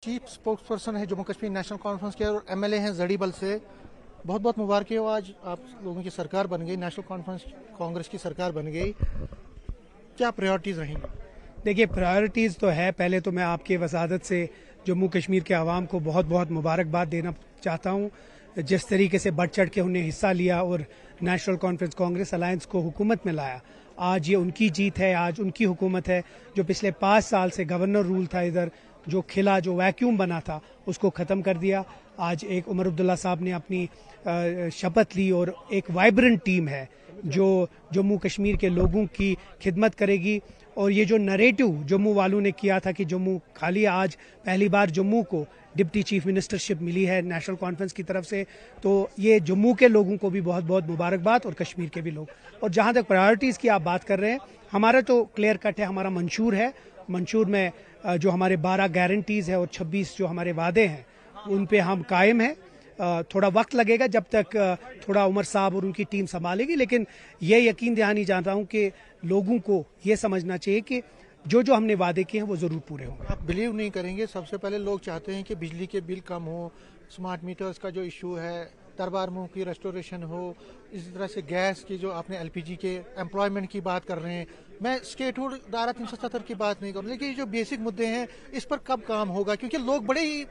Chief spokes person है Jammu Kashmir national conference के और एमएलए हैं जड़ीबल से। बहुत बहुत मुबारक हो, आज आप लोगों की सरकार बन गई, नेशनल कॉन्फ्रेंस कांग्रेस की सरकार बन गई। क्या प्रायोरिटीज़ रहेंगी? देखिए, प्रायोरिटीज़ तो है। पहले तो मैं आपके वसादत से जम्मू कश्मीर के आवाम को बहुत बहुत मुबारकबाद देना चाहता हूँ। जिस तरीके से बढ़ चढ़ के उन्हें हिस्सा लिया और नेशनल कॉन्फ्रेंस कांग्रेस अलायंस को हुकूमत में लाया, आज ये उनकी जीत है, आज उनकी हुकूमत है। जो पिछले 5 साल से गवर्नर रूल था, इधर जो खिला, जो वैक्यूम बना था, उसको ख़त्म कर दिया। आज एक उमर अब्दुल्ला साहब ने अपनी शपथ ली और एक वाइब्रेंट टीम है जो जम्मू कश्मीर के लोगों की खिदमत करेगी। और ये जो नरेटिव जम्मू वालों ने किया था कि जम्मू खाली, आज पहली बार जम्मू को डिप्टी चीफ मिनिस्टरशिप मिली है नेशनल कॉन्फ्रेंस की तरफ से, तो ये जम्मू के लोगों को भी बहुत बहुत मुबारकबाद और कश्मीर के भी लोग। और जहाँ तक प्रायोरिटीज़ की आप बात कर रहे हैं, हमारा तो क्लियर कट है, हमारा मंशूर है। मंशूर में जो हमारे 12 गारंटीज़ है और 26 जो हमारे वादे हैं, उन पे हम कायम हैं। थोड़ा वक्त लगेगा जब तक थोड़ा उमर साहब और उनकी टीम संभालेगी, लेकिन ये यकीन दहानी चाह रहा हूँ कि लोगों को ये समझना चाहिए कि जो जो हमने वादे किए हैं वो ज़रूर पूरे होंगे। आप बिलीव नहीं करेंगे, सबसे पहले लोग चाहते हैं कि बिजली के बिल कम हो, स्मार्ट मीटर्स का जो इशू है, दरबार मुंह की रेस्टोरेशन हो, इसी तरह से गैस की जो आपने एलपीजी के एम्प्लॉयमेंट की बात कर रहे हैं। मैं स्टेटहुड धारा 370 की बात नहीं करूँ, लेकिन ये जो बेसिक मुद्दे हैं इस पर कब काम होगा? क्योंकि लोग बड़े ही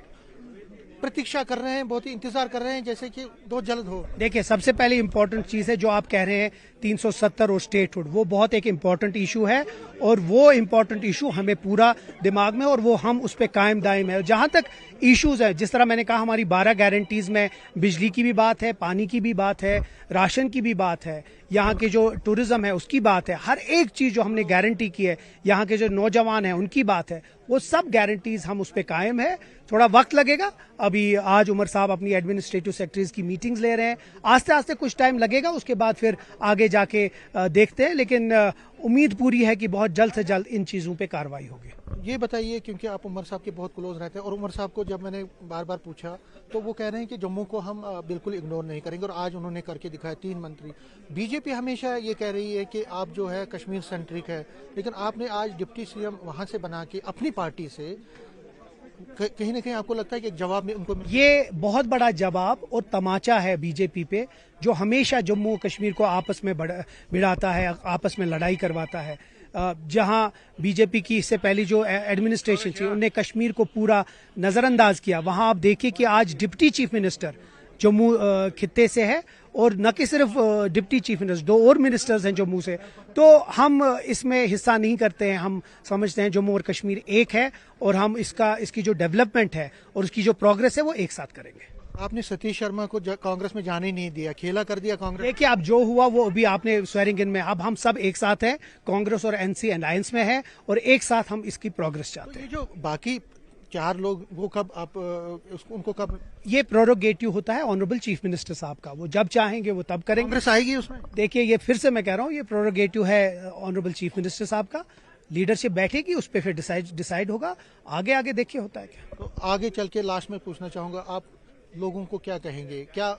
प्रतीक्षा कर रहे हैं, बहुत ही इंतजार कर रहे हैं जैसे कि बहुत जल्द हो। देखिए, सबसे पहले इंपॉर्टेंट चीज़ है जो आप कह रहे हैं 370 और स्टेटहुड, वो बहुत एक इम्पॉर्टेंट इशू है और वो इम्पॉर्टेंट इशू हमें पूरा दिमाग में और वो हम उस पर कायम दायम है। जहाँ तक इश्यूज है, जिस तरह मैंने कहा, हमारी 12 गारंटीज में बिजली की भी बात है, पानी की भी बात है, राशन की भी बात है, यहाँ के जो टूरिज्म है उसकी बात है। हर एक चीज़ जो हमने गारंटी की है, यहाँ के जो नौजवान हैं उनकी बात है, वो सब गारंटीज हम उस पर कायम है। थोड़ा वक्त लगेगा। अभी आज उमर साहब अपनी एडमिनिस्ट्रेटिव सेक्रेटरीज की मीटिंग्स ले रहे हैं, आस्ते आस्ते कुछ टाइम लगेगा, उसके बाद फिर आगे जाके देखते हैं। लेकिन उम्मीद पूरी है कि बहुत जल्द से जल्द इन चीज़ों पे कार्रवाई होगी। ये बताइए, क्योंकि आप उमर साहब के बहुत क्लोज रहते हैं और उमर साहब को जब मैंने बार बार पूछा तो वो कह रहे हैं कि जम्मू को हम बिल्कुल इग्नोर नहीं करेंगे, और आज उन्होंने करके दिखाया। 3 मंत्री, बीजेपी हमेशा ये कह रही है कि आप जो है कश्मीर सेंट्रिक है, लेकिन आपने आज डिप्टी सीएम वहां से बना के अपनी पार्टी से, कहीं ना कहीं आपको लगता है कि एक जवाब में उनको ये बहुत बड़ा जवाब और तमाचा है बीजेपी पे, जो हमेशा जम्मू और कश्मीर को आपस में भिड़ाता है, आपस में लड़ाई करवाता है। जहां बीजेपी की इससे पहले जो एडमिनिस्ट्रेशन थी, उनने कश्मीर को पूरा नज़रअंदाज किया। वहां आप देखिए कि आज डिप्टी चीफ मिनिस्टर जम्मू खित्ते से है, और न कि सिर्फ डिप्टी चीफ मिनिस्टर, 2 और मिनिस्टर्स हैं जम्मू से। तो हम इसमें हिस्सा नहीं करते हैं। हम समझते हैं जम्मू और कश्मीर एक है और हम इसकी जो डेवलपमेंट है और उसकी जो प्रोग्रेस है वो एक साथ करेंगे। आपने सतीश शर्मा को कांग्रेस में जाने नहीं दिया, खेला कर दिया कांग्रेस। देखिए, अब जो हुआ वो अभी आपने स्वेरिंग इन में, अब हम सब एक साथ हैं, कांग्रेस और एनसी अलायंस में है, और एक साथ हम इसकी प्रोग्रेस चाहते तो हैं। ये जो बाकी 4 लोग, वो कब आप उनको कब? ये प्रोरोगेटिव होता है ऑनरेबल चीफ मिनिस्टर साहब का, वो जब चाहेंगे वो तब करेंगे। कांग्रेस आएगी उसमें? देखिए, ये फिर से मैं कह रहा हूँ, ये प्रोरोगेटिव है ऑनरेबल चीफ मिनिस्टर साहब का। लीडरशिप बैठेगी, उस पर फिर डिसाइड होगा। आगे आगे देखिए होता है क्या। तो आगे चल के लास्ट में पूछना चाहूंगा, आप लोगों को क्या कहेंगे? क्या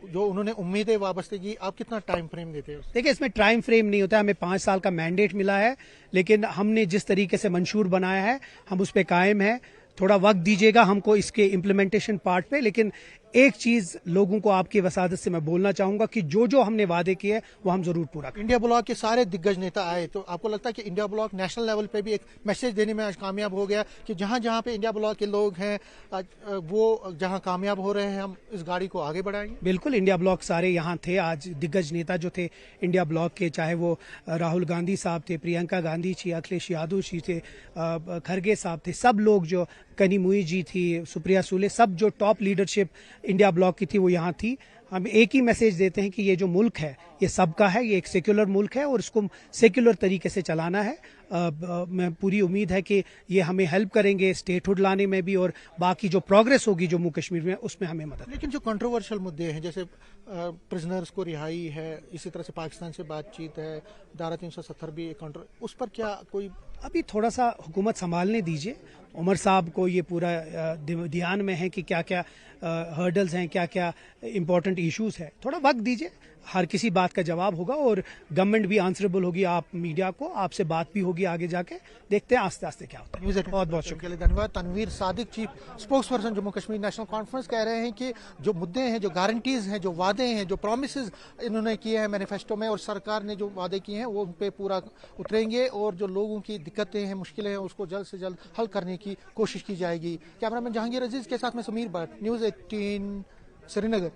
जो उन्होंने उम्मीदें वाबस्ते की, आप कितना टाइम फ्रेम देते हैं? देखिए, इसमें टाइम फ्रेम नहीं होता है। हमें 5 साल का मैंडेट मिला है, लेकिन हमने जिस तरीके से मंशूर बनाया है हम उस पर कायम है। थोड़ा वक्त दीजिएगा हमको इसके इम्प्लीमेंटेशन पार्ट पे, लेकिन एक चीज लोगों को आपकी वसादत से मैं बोलना चाहूंगा कि जो जो हमने वादे किए वो हम जरूर पूरा करें। इंडिया ब्लॉक के सारे दिग्गज नेता आए, तो आपको लगता है कि इंडिया ब्लॉक नेशनल लेवल पे भी एक मैसेज देने में आज कामयाब हो गया कि जहां जहां पे इंडिया ब्लॉक के लोग हैं, वो जहां कामयाब हो रहे हैं, हम इस गाड़ी को आगे बढ़ाएंगे? बिल्कुल, इंडिया ब्लॉक सारे यहाँ थे। आज दिग्गज नेता जो थे इंडिया ब्लॉक के, चाहे वो राहुल गांधी साहब थे, प्रियंका गांधी थी, अखिलेश यादव जी थे, खरगे साहब थे, सब लोग, जो कनी मुई जी थी, सुप्रिया सुले, सब जो टॉप लीडरशिप इंडिया ब्लॉक की थी वो यहाँ थी। हम एक ही मैसेज देते हैं कि ये जो मुल्क है ये सबका है, ये एक सेक्युलर मुल्क है और इसको सेक्युलर तरीके से चलाना है। मैं पूरी उम्मीद है कि ये हमें हेल्प करेंगे स्टेटहुड लाने में भी, और बाकी जो प्रोग्रेस होगी जम्मू कश्मीर में उसमें हमें मदद। लेकिन जो कंट्रोवर्शियल मुद्दे हैं, जैसे प्रिजनर्स को रिहाई है, इसी तरह से पाकिस्तान से बातचीत है, धारा 370 भी उस पर क्या कोई अभी थोड़ा सा हुकूमत संभालने दीजिए। उमर साहब को ये पूरा ध्यान में है कि क्या क्या हर्डल्स हैं, क्या क्या इम्पोर्टेंट इश्यूज है। थोड़ा वक्त दीजिए, हर किसी बात का जवाब होगा और गवर्नमेंट भी आंसरेबल होगी आप मीडिया को, आपसे बात भी होगी आगे जाके। देखते हैं आस्ते आस्ते क्या होता है। बहुत बहुत शुक्रिया। धन्यवाद। Tanveer Sadiq, chief spokesperson Jammu Kashmir national conference, कह रहे हैं कि जो मुद्दे हैं, जो गारंटीज हैं, जो वादे हैं, जो प्रोमिस इन्होंने किए हैं मैनिफेस्टो में और सरकार ने जो वादे किए हैं वो उन पे पूरा उतरेंगे और जो लोगों की दिक्कतें हैं, मुश्किलें हैं, उसको जल्द से जल्द हल करने की कोशिश की जाएगी। कैमरामैन जहांगीर अजीज के साथ में समीर भट्ट, न्यूज़ 18 श्रीनगर।